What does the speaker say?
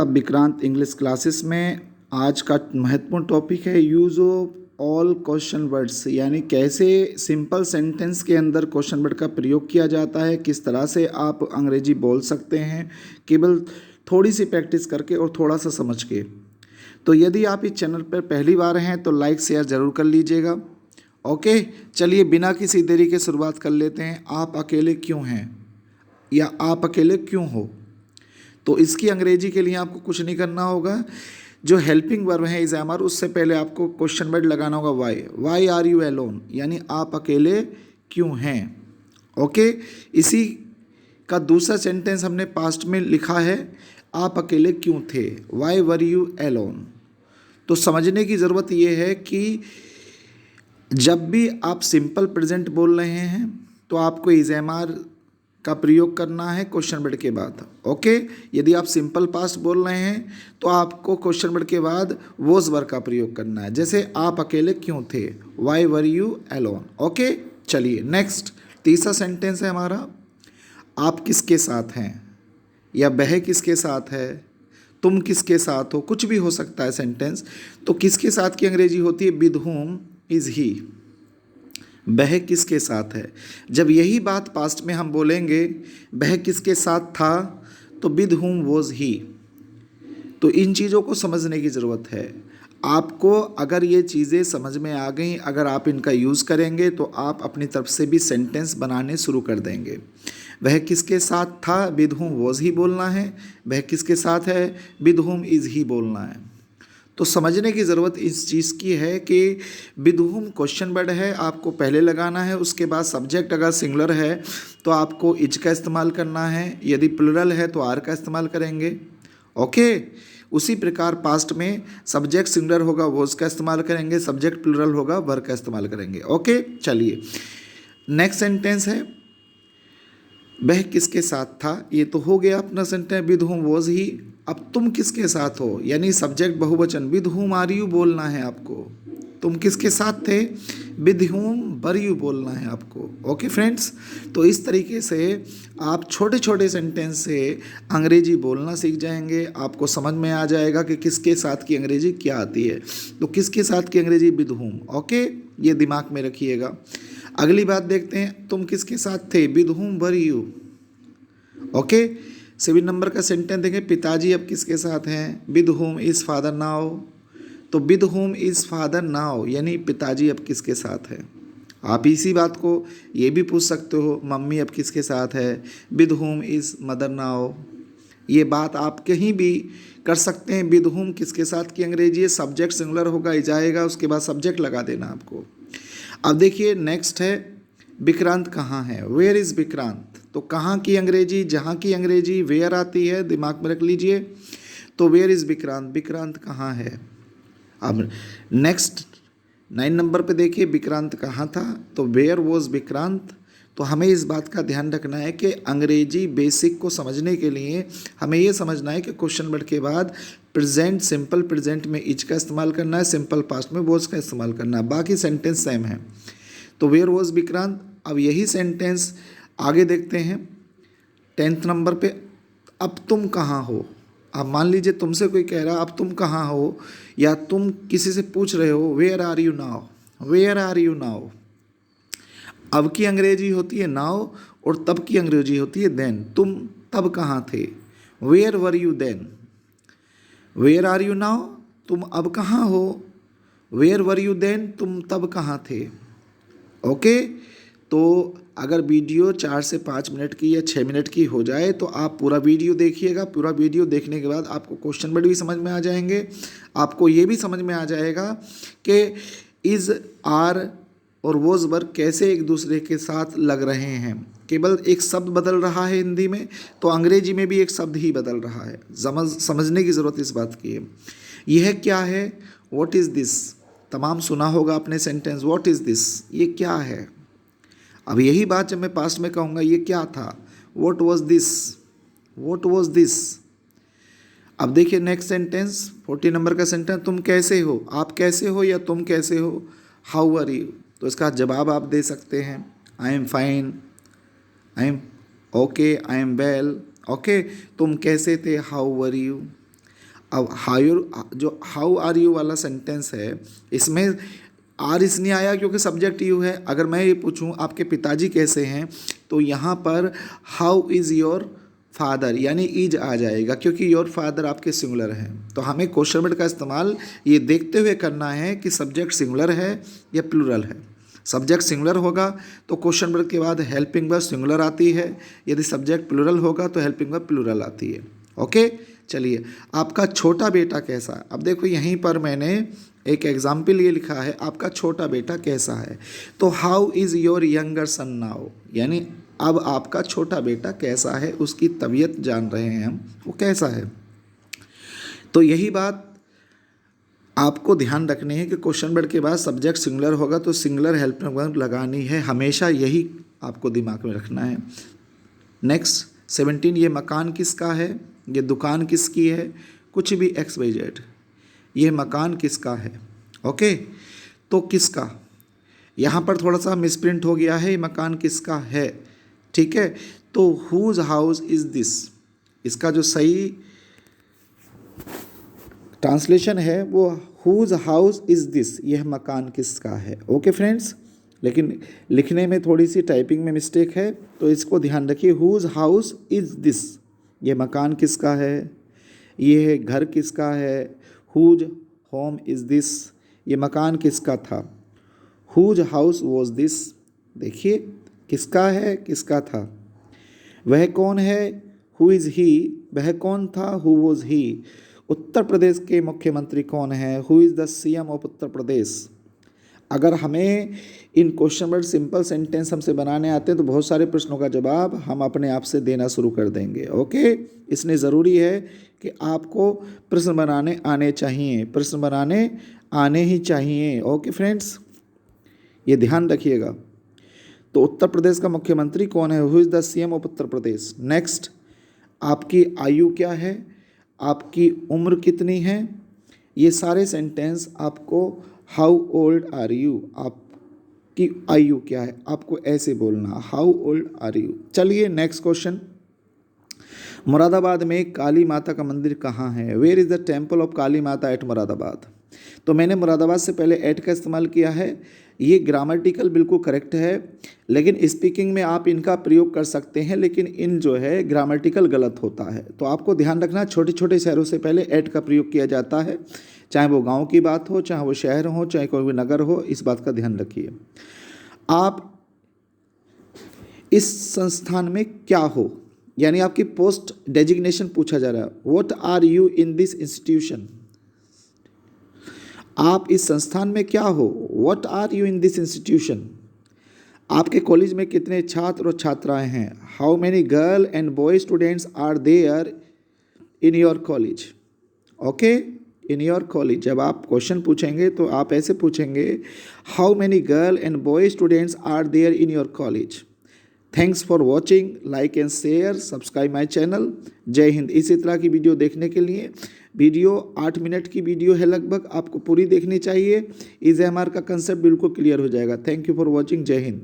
अब Vikrant English classes में आज का महत्वपूर्ण टॉपिक है use of all question words, यानी कैसे सिंपल सेंटेंस के अंदर क्वेश्चन वर्ड का प्रयोग किया जाता है, किस तरह से आप अंग्रेजी बोल सकते हैं केवल थोड़ी सी प्रैक्टिस करके और थोड़ा सा समझ के। तो यदि आप इस चैनल पर पहली बार हैं तो लाइक शेयर ज़रूर कर लीजिएगा। ओके, चलिए बिना किसी देरी के शुरुआत कर लेते हैं। आप अकेले क्यों हैं या आप अकेले क्यों हो, तो इसकी अंग्रेजी के लिए आपको कुछ नहीं करना होगा। जो हेल्पिंग वर्ब है इज एम आर, उससे पहले आपको क्वेश्चन वर्ड लगाना होगा वाई आर यू एलोन, यानी आप अकेले क्यों हैं। ओके, इसी का दूसरा सेंटेंस हमने पास्ट में लिखा है, आप अकेले क्यों थे, वाई वर यू एलोन। तो समझने की ज़रूरत ये है कि जब भी आप सिंपल प्रेजेंट बोल रहे हैं तो आपको इज एम आर का प्रयोग करना है क्वेश्चन वर्ड के बाद। ओके, यदि आप सिंपल पास्ट बोल रहे हैं तो आपको क्वेश्चन वर्ड के बाद वोज वर्ड का प्रयोग करना है, जैसे आप अकेले क्यों थे, why were you alone. Okay, चलिए नेक्स्ट तीसरा सेंटेंस है हमारा, आप किसके साथ हैं या वह किसके साथ है, तुम किसके साथ हो, कुछ भी हो सकता है सेंटेंस। तो किसके साथ की अंग्रेजी होती है विद होम इज ही, वह किसके साथ है। जब यही बात पास्ट में हम बोलेंगे वह किसके साथ था, तो विद हुम वॉज ही। तो इन चीज़ों को समझने की ज़रूरत है आपको। अगर ये चीज़ें समझ में आ गई, अगर आप इनका यूज़ करेंगे तो आप अपनी तरफ से भी सेंटेंस बनाने शुरू कर देंगे। वह किसके साथ था, विद हुम वॉज ही बोलना है, वह किसके साथ है, विद हुम इज़ ही बोलना है। तो समझने की ज़रूरत इस चीज़ की है कि विद हुम क्वेश्चन वर्ड है, आपको पहले लगाना है, उसके बाद सब्जेक्ट अगर सिंगुलर है तो आपको इज का इस्तेमाल करना है, यदि प्लुरल है तो आर का इस्तेमाल करेंगे। ओके, उसी प्रकार पास्ट में सब्जेक्ट सिंगुलर होगा वॉज का इस्तेमाल करेंगे, सब्जेक्ट प्लुरल होगा वर का इस्तेमाल करेंगे। ओके, चलिए नेक्स्ट सेंटेंस है, वह किसके साथ था, ये तो हो गया अपना sentence with whom was he. अब तुम किसके साथ हो, यानी सब्जेक्ट बहुवचन, विद हुम आर यू बोलना है आपको। तुम किसके साथ थे, विद हुम वर यू बोलना है आपको। ओके फ्रेंड्स, तो इस तरीके से आप छोटे छोटे सेंटेंस से अंग्रेजी बोलना सीख जाएंगे। आपको समझ में आ जाएगा कि किसके साथ की अंग्रेजी क्या आती है। तो किसके साथ की अंग्रेजी विद हुम। ओके, ये दिमाग में रखिएगा। अगली बात देखते हैं, तुम किसके साथ थे, with whom were you. Okay, 7 number का सेंटेंस देखें, पिताजी अब किसके साथ हैं, with home is father now. तो with home is father now, यानी पिताजी अब किसके साथ है। आप इसी बात को ये भी पूछ सकते हो, मम्मी अब किसके साथ है, with home is mother now. ये बात आप कहीं भी कर सकते हैं। विद होम किसके साथ की अंग्रेजी है, सब्जेक्ट सिंगुलर होगा, इज आएगा, उसके बाद सब्जेक्ट लगा देना आपको। अब देखिए नेक्स्ट है, विक्रांत कहाँ है, वेयर इज़ विक्रांत। तो कहाँ की अंग्रेजी, जहाँ की अंग्रेजी वेयर आती है, दिमाग में रख लीजिए। तो वेयर इज़ विक्रांत, विक्रांत कहाँ है। अब नेक्स्ट 9 नंबर पे देखिए, विक्रांत कहाँ था, तो वेयर वॉज विक्रांत। तो हमें इस बात का ध्यान रखना है कि अंग्रेजी बेसिक को समझने के लिए हमें ये समझना है कि क्वेश्चन वर्ड के बाद प्रेजेंट, सिंपल प्रेजेंट में इज का इस्तेमाल करना है, सिंपल पास्ट में वॉज का इस्तेमाल करना है, बाकी सेंटेंस सेम है। तो वेयर वॉज विक्रांत। अब यही सेंटेंस आगे देखते हैं 10th नंबर पे, अब तुम कहाँ हो। अब मान लीजिए तुमसे कोई कह रहा अब तुम कहाँ हो, या तुम किसी से पूछ रहे हो where are you now, where are you now. अब की अंग्रेजी होती है नाउ और तब की अंग्रेजी होती है देन। तुम तब कहाँ थे, where were you then. Where are you now, तुम अब कहाँ हो, वेयर वर यू देन, तुम तब कहाँ थे। ओके, तो अगर वीडियो 4 से 5 मिनट की या 6 मिनट की हो जाए तो आप पूरा वीडियो देखिएगा। पूरा वीडियो देखने के बाद आपको क्वेश्चन वर्ड भी समझ में आ जाएंगे। आपको ये भी समझ में आ जाएगा कि इज़, आर और वोज वर्ब कैसे एक दूसरे के साथ लग रहे हैं। केवल एक शब्द बदल रहा है हिंदी में, तो अंग्रेजी में भी एक शब्द ही बदल रहा है। समझने की ज़रूरत इस बात की है। यह क्या है, व्हाट इज़ दिस। तमाम सुना होगा आपने सेंटेंस, व्हाट इज़ दिस, ये क्या है। अब यही बात जब मैं पास्ट में कहूँगा ये क्या था, what was this, what was this. अब देखिए नेक्स्ट सेंटेंस 40 नंबर का सेंटेंस, तुम कैसे हो, आप कैसे हो या तुम कैसे हो, हाउ आर यू। तो इसका जवाब आप दे सकते हैं, I am fine, I am okay, I am well. Okay, तुम कैसे थे, हाउ वर यू। अब हाउ आर यू वाला सेंटेंस है, इसमें आर इसलिए आया क्योंकि सब्जेक्ट यू है। अगर मैं ये पूछूं आपके पिताजी कैसे हैं, तो यहाँ पर हाउ इज़ योर फादर यानी इज आ जाएगा, क्योंकि योर फादर आपके सिंगुलर हैं। तो हमें क्वेश्चन वर्ड का इस्तेमाल ये देखते हुए करना है कि सब्जेक्ट सिंगुलर है या प्लूरल है। सब्जेक्ट सिंगुलर होगा तो क्वेश्चन वर्ड के बाद हेल्पिंग वर्ब सिंगुलर आती है, यदि सब्जेक्ट प्लूरल होगा तो हेल्पिंग वर्ब प्लूरल आती है। ओके, चलिए, आपका छोटा बेटा कैसा है। अब देखो यहीं पर मैंने एक एग्जाम्पल ये लिखा है, आपका छोटा बेटा कैसा है। तो how is your younger son now, यानी अब आपका छोटा बेटा कैसा है, उसकी तबीयत जान रहे हैं हम, वो कैसा है। तो यही बात आपको ध्यान रखनी है कि क्वेश्चन वर्ड के बाद सब्जेक्ट सिंगुलर होगा तो सिंगुलर हेल्पिंग वर्ब लगानी है, हमेशा यही आपको दिमाग में रखना है। नेक्स्ट 17, ये मकान किसका है, ये दुकान किसकी है, कुछ भी XYZ, ये मकान किसका है। ओके, तो किसका, यहाँ पर थोड़ा सा मिसप्रिंट हो गया है, ये मकान किसका है, ठीक है। तो हुज हाउस इज़ दिस, इसका जो सही ट्रांसलेशन है वो हुज हाउस इज़ दिस, यह मकान किसका है। ओके फ्रेंड्स, लेकिन लिखने में थोड़ी सी टाइपिंग में मिस्टेक है, तो इसको ध्यान रखिए। हुज हाउस इज़ दिस, ये मकान किसका है, ये घर किसका है। हुज होम इज़ दिस, ये मकान किसका था। हुज हाउस वॉज दिस, देखिए किसका है, किसका था। वह कौन है, हु इज़ ही, वह कौन था, who was he. Uttar Pradesh के मुख्यमंत्री कौन है, who is the CM of Uttar Pradesh. अगर हमें इन क्वेश्चन वर्ड सिंपल सेंटेंस हमसे बनाने आते हैं तो बहुत सारे प्रश्नों का जवाब हम अपने आप से देना शुरू कर देंगे। ओके, इसलिए ज़रूरी है कि आपको प्रश्न बनाने आने चाहिए, प्रश्न बनाने आने ही चाहिए। ओके फ्रेंड्स, ये ध्यान रखिएगा। तो उत्तर प्रदेश का मुख्यमंत्री कौन है, who is the CM of Uttar Pradesh. Next, आपकी आयु क्या है, आपकी उम्र कितनी है। ये सारे सेंटेंस आपको हाउ ओल्ड आर यू, आपकी आयु क्या है, आपको ऐसे बोलना, हाउ ओल्ड आर यू। चलिए नेक्स्ट क्वेश्चन, मुरादाबाद में काली माता का मंदिर कहाँ है, where is the temple of Kali Mata at Moradabad. तो मैंने मुरादाबाद से पहले एट का इस्तेमाल किया है, ये ग्रामेटिकल बिल्कुल करेक्ट है, लेकिन स्पीकिंग में आप इनका प्रयोग कर सकते हैं, लेकिन इन जो है ग्रामेटिकल गलत होता है। तो आपको ध्यान रखना, छोटे छोटे शहरों से पहले एट का प्रयोग किया जाता है, चाहे वो गांव की बात हो, चाहे वो शहर हो, चाहे कोई भी नगर हो, इस बात का ध्यान रखिए। आप इस संस्थान में क्या हो, यानी आपकी पोस्ट डेजिग्नेशन पूछा जा रहा है, what are you in this institution. आप इस संस्थान में क्या हो, what are you in this institution. आपके कॉलेज में कितने छात्र और छात्राएं हैं, how many girl and boy students are there in your college. Okay, in your college जब आप क्वेश्चन पूछेंगे तो आप ऐसे पूछेंगे, how many girl and boy students are there in your college. Thanks for watching, like and share, subscribe my channel. जय हिंद। इसी तरह की वीडियो देखने के लिए, वीडियो 8 मिनट की वीडियो है लगभग, आपको पूरी देखनी चाहिए, इस MR का कंसेप्ट बिल्कुल क्लियर हो जाएगा। Thank you for watching. जय हिंद।